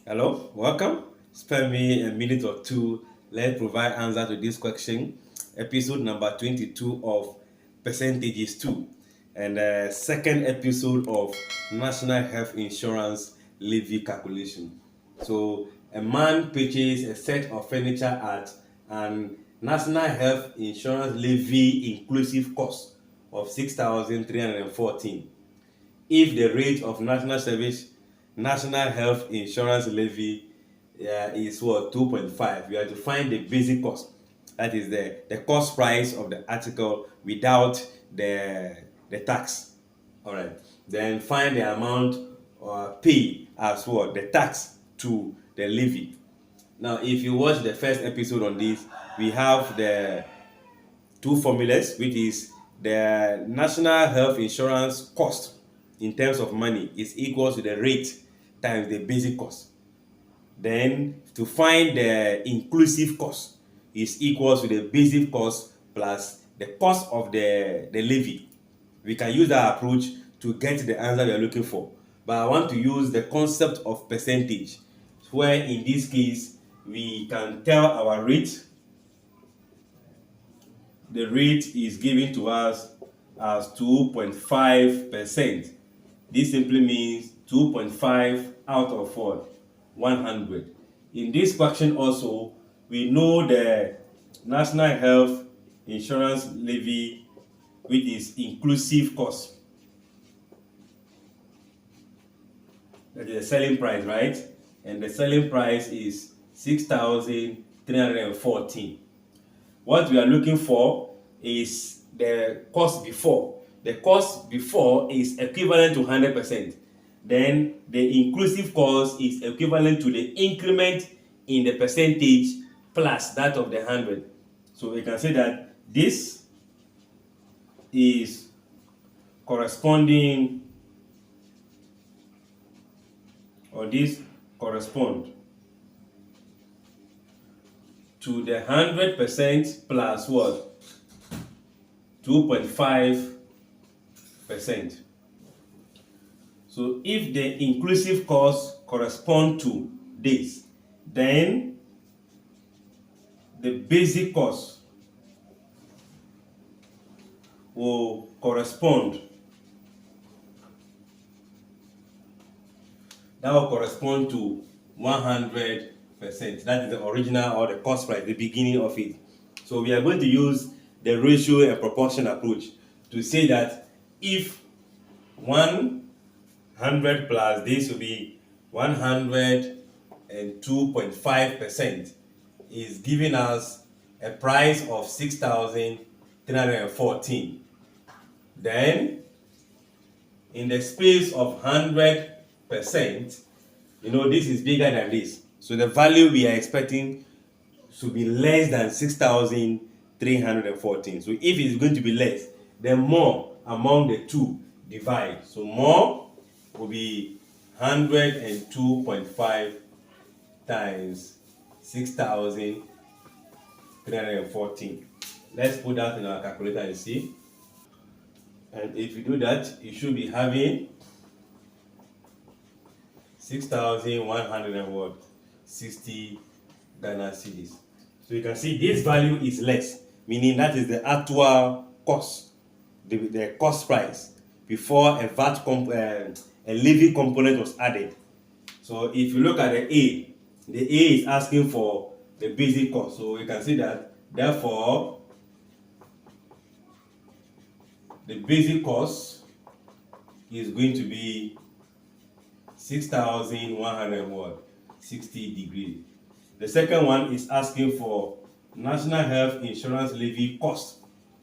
Hello, welcome. Spare me a minute or two. Let's provide answer to this question. Episode number 22 of Percentages 2, and the second episode of National Health Insurance Levy calculation. So, a man purchased a set of furniture at an National Health Insurance Levy inclusive cost of 6,314. If the rate of national health insurance levy is what 2.5, you have to find the basic cost, that is the cost price of the article without the tax. All right, then find the amount paid as what the tax to the levy. Now if you watch the first episode on this, we have the two formulas, which is the national health insurance cost in terms of money is equal to the rate times the basic cost. Then to find the inclusive cost is equal to the basic cost plus the cost of the levy. We can use that approach to get the answer we are looking for. But I want to use the concept of percentage, where in this case we can tell our rate. The rate is given to us as 2.5%. This simply means 2.5 out of what? 100. In this question also, we know the National Health Insurance Levy, which is inclusive cost. That is the selling price, right? And the selling price is 6,314. What we are looking for is the cost before. The cost before is equivalent to 100%. Then the inclusive cost is equivalent to the increment in the percentage plus that of the 100. So we can say that this is corresponding, or this correspond to the 100% plus what? 2.5%. So if the inclusive cost correspond to this, then the basic cost will correspond. That will correspond to 100%. That is the original or the cost price, the beginning of it. So we are going to use the ratio and proportion approach to say that if 100 plus this will be 102.5% is giving us a price of 6,314. Then in the space of 100%, this is bigger than this. So the value we are expecting should be less than 6,314. So if it's going to be less, then more among the two divide. So more will be 102.5 times 6,314. Let's put that in our calculator and see. And if you do that, you should be having 6,160 Ghana cedis. So you can see this value is less, meaning that is the actual cost, the cost price before a levy component was added. So if you look at the A is asking for the basic cost. So you can see that therefore the basic cost is going to be 6,160 degrees. The second one is asking for National Health Insurance Levy cost.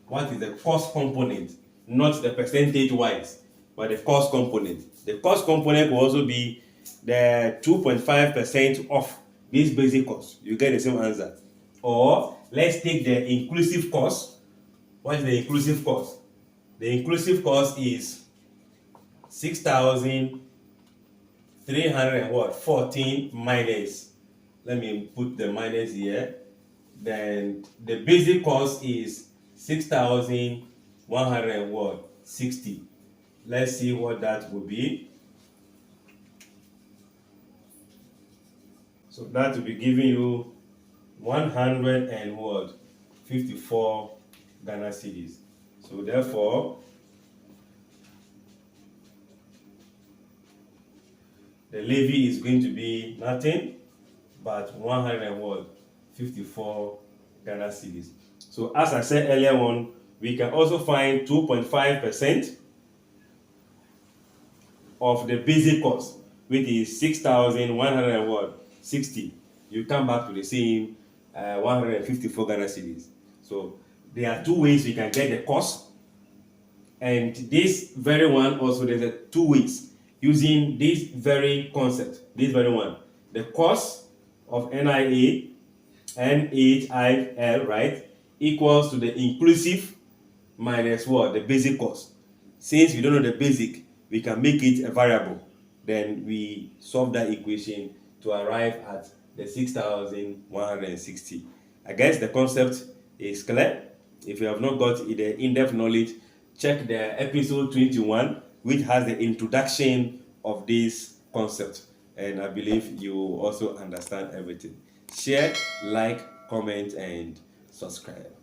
What is the cost component? Not the percentage wise, but the cost component. The cost component will also be the 2.5% off this basic cost. You get the same answer. Or let's take the inclusive cost. What is the inclusive cost? The inclusive cost is 6,314 minus, let me put the minus here, then the basic cost is 6,160. Let's see what that will be. So that will be giving you 154 Ghana cedis. So therefore, the levy is going to be nothing but 154 Ghana cedis. So as I said earlier on, we can also find 2.5% of the basic cost, which is 6,160. You come back to the same 154 Ghana cedis. So there are two ways we can get the cost, and this very one also there's two ways using this very concept. This very one, the cost of NHIL, right, equals to the inclusive minus what? The basic cost. Since we don't know the basic, we can make it a variable. Then we solve that equation to arrive at the 6,160. I guess the concept is clear. If you have not got the in-depth knowledge, check the episode 21, which has the introduction of this concept. And I believe you also understand everything. Share, like, comment, and subscribe.